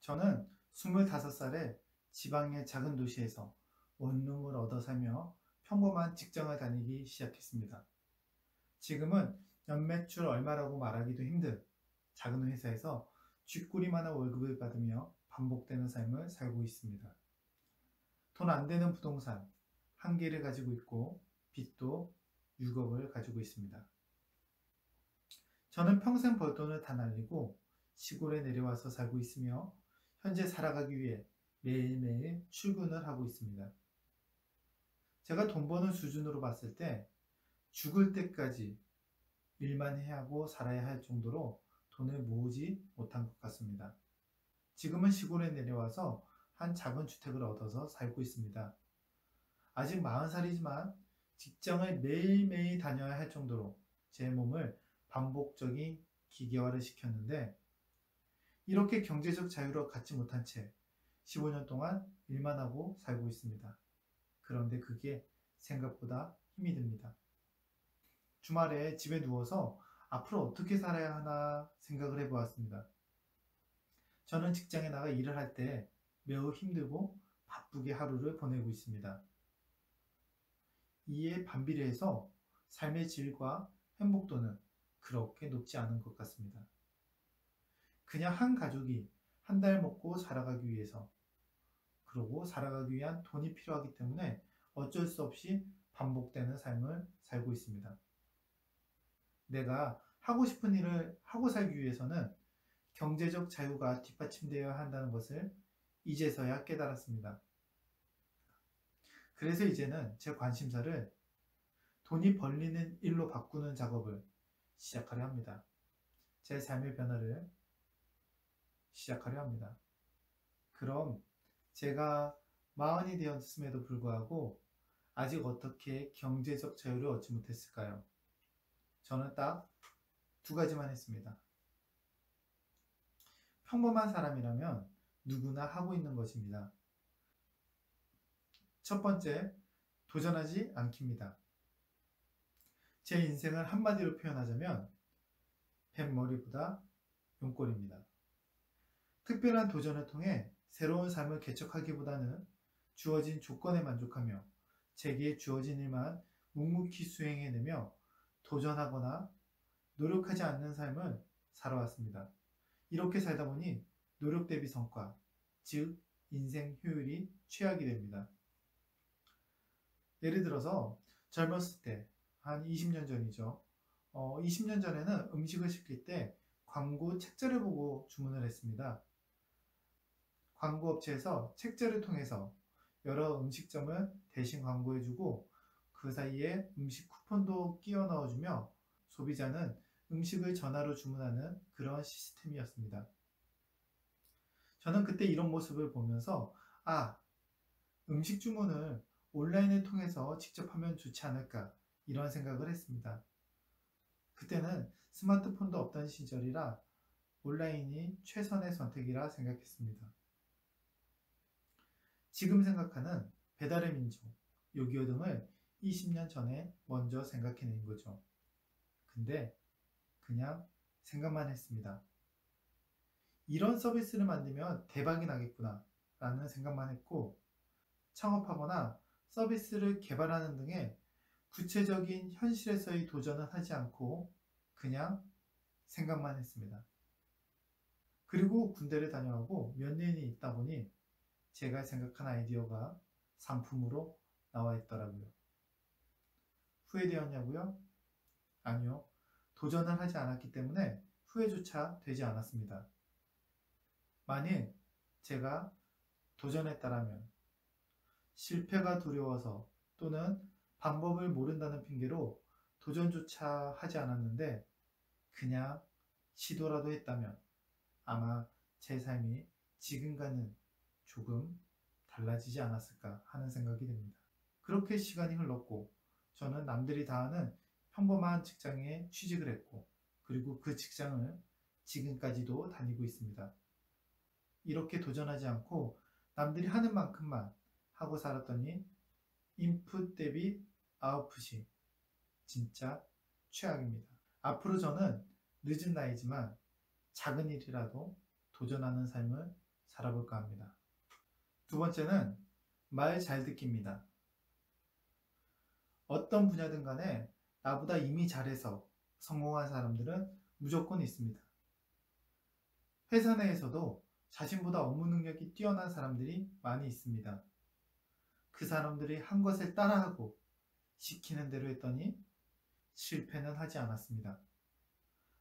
저는 25살에 지방의 작은 도시에서 원룸을 얻어 살며 평범한 직장을 다니기 시작했습니다. 지금은 연매출 얼마라고 말하기도 힘든 작은 회사에서 쥐꼬리만한 월급을 받으며 반복되는 삶을 살고 있습니다. 돈 안 되는 부동산 한 개를 가지고 있고 빚도 6억을 가지고 있습니다. 저는 평생 벌 돈을 다 날리고 시골에 내려와서 살고 있으며 현재 살아가기 위해 매일매일 출근을 하고 있습니다. 제가 돈 버는 수준으로 봤을 때 죽을 때까지 일만 해야 하고 살아야 할 정도로 돈을 모으지 못한 것 같습니다. 지금은 시골에 내려와서 한 작은 주택을 얻어서 살고 있습니다. 아직 40살이지만 직장을 매일매일 다녀야 할 정도로 제 몸을 반복적인 기계화를 시켰는데 이렇게 경제적 자유를 갖지 못한 채 15년 동안 일만 하고 살고 있습니다. 그런데 그게 생각보다 힘이 듭니다. 주말에 집에 누워서 앞으로 어떻게 살아야 하나 생각을 해보았습니다. 저는 직장에 나가 일을 할 때 매우 힘들고 바쁘게 하루를 보내고 있습니다. 이에 반비례해서 삶의 질과 행복도는 그렇게 높지 않은 것 같습니다. 그냥 한 가족이 한 달 먹고 살아가기 위해서 그러고 살아가기 위한 돈이 필요하기 때문에 어쩔 수 없이 반복되는 삶을 살고 있습니다. 내가 하고 싶은 일을 하고 살기 위해서는 경제적 자유가 뒷받침되어야 한다는 것을 이제서야 깨달았습니다. 그래서 이제는 제 관심사를 돈이 벌리는 일로 바꾸는 작업을 시작하려 합니다. 제 삶의 변화를 시작하려 합니다. 그럼 제가 40이 되었음에도 불구하고 아직 어떻게 경제적 자유를 얻지 못했을까요? 저는 딱 두 가지만 했습니다. 평범한 사람이라면 누구나 하고 있는 것입니다. 첫 번째, 도전하지 않기입니다. 제 인생을 한마디로 표현하자면 뱃머리보다 용꼴입니다. 특별한 도전을 통해 새로운 삶을 개척하기보다는 주어진 조건에 만족하며 제게 주어진 일만 묵묵히 수행해내며 도전하거나 노력하지 않는 삶을 살아왔습니다. 이렇게 살다 보니 노력 대비 성과, 즉 인생 효율이 최악이 됩니다. 예를 들어서 젊었을 때, 한 20년 전이죠. 20년 전에는 음식을 시킬 때 광고 책자를 보고 주문을 했습니다. 광고 업체에서 책자를 통해서 여러 음식점을 대신 광고해주고 그 사이에 음식 쿠폰도 끼워 넣어주며 소비자는 음식을 전화로 주문하는 그런 시스템이었습니다. 저는 그때 이런 모습을 보면서 음식 주문을 온라인을 통해서 직접 하면 좋지 않을까 이런 생각을 했습니다. 그때는 스마트폰도 없던 시절이라 온라인이 최선의 선택이라 생각했습니다. 지금 생각하는 배달의 민족, 요기요 등을 20년 전에 먼저 생각해낸 거죠. 근데 그냥 생각만 했습니다. 이런 서비스를 만들면 대박이 나겠구나 라는 생각만 했고 창업하거나 서비스를 개발하는 등의 구체적인 현실에서의 도전은 하지 않고 그냥 생각만 했습니다. 그리고 군대를 다녀오고 몇 년이 있다 보니 제가 생각한 아이디어가 상품으로 나와 있더라고요. 후회되었냐고요? 아니요. 도전을 하지 않았기 때문에 후회조차 되지 않았습니다. 만일 제가 도전했다라면 실패가 두려워서 또는 방법을 모른다는 핑계로 도전조차 하지 않았는데 그냥 시도라도 했다면 아마 제 삶이 지금과는 조금 달라지지 않았을까 하는 생각이 듭니다. 그렇게 시간이 흘렀고 저는 남들이 다 하는 평범한 직장에 취직을 했고 그리고 그 직장을 지금까지도 다니고 있습니다. 이렇게 도전하지 않고 남들이 하는 만큼만 하고 살았더니 인풋 대비 아웃풋이 진짜 최악입니다. 앞으로 저는 늦은 나이지만 작은 일이라도 도전하는 삶을 살아볼까 합니다. 두 번째는 말 잘 듣기입니다. 어떤 분야든 간에 나보다 이미 잘해서 성공한 사람들은 무조건 있습니다. 회사 내에서도 자신보다 업무 능력이 뛰어난 사람들이 많이 있습니다. 그 사람들이 한 것을 따라하고 시키는 대로 했더니 실패는 하지 않았습니다.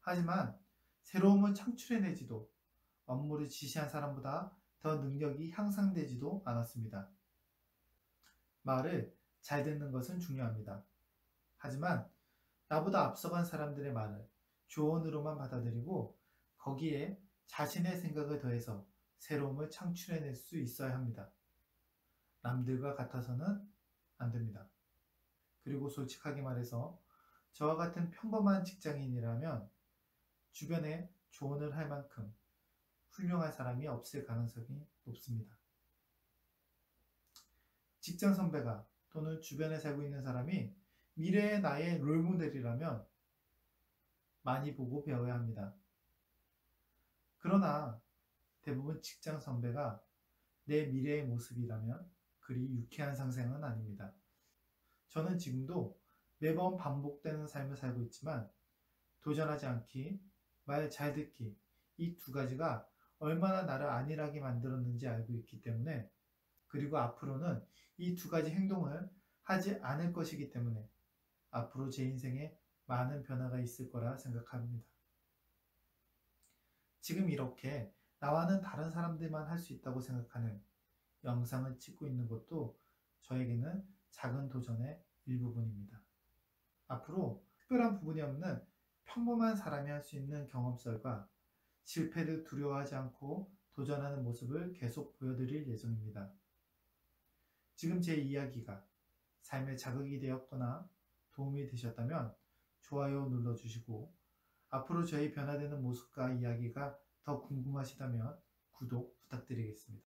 하지만 새로움을 창출해내지도 업무를 지시한 사람보다 더 능력이 향상되지도 않았습니다. 말을 잘 듣는 것은 중요합니다. 하지만 나보다 앞서간 사람들의 말을 조언으로만 받아들이고 거기에 자신의 생각을 더해서 새로움을 창출해낼 수 있어야 합니다. 남들과 같아서는 안 됩니다. 그리고 솔직하게 말해서 저와 같은 평범한 직장인이라면 주변에 조언을 할 만큼 훌륭한 사람이 없을 가능성이 높습니다. 직장 선배가 또는 주변에 살고 있는 사람이 미래의 나의 롤모델이라면 많이 보고 배워야 합니다. 그러나 대부분 직장 선배가 내 미래의 모습이라면 그리 유쾌한 상생은 아닙니다. 저는 지금도 매번 반복되는 삶을 살고 있지만 도전하지 않기, 말 잘 듣기, 이 두 가지가 얼마나 나를 안일하게 만들었는지 알고 있기 때문에, 그리고 앞으로는 이 두 가지 행동을 하지 않을 것이기 때문에 앞으로 제 인생에 많은 변화가 있을 거라 생각합니다. 지금 이렇게 나와는 다른 사람들만 할 수 있다고 생각하는 영상을 찍고 있는 것도 저에게는 작은 도전의 일부분입니다. 앞으로 특별한 부분이 없는 평범한 사람이 할 수 있는 경험설과 실패를 두려워하지 않고 도전하는 모습을 계속 보여드릴 예정입니다. 지금 제 이야기가 삶의 자극이 되었거나 도움이 되셨다면 좋아요 눌러주시고, 앞으로 저희 변화되는 모습과 이야기가 더 궁금하시다면 구독 부탁드리겠습니다.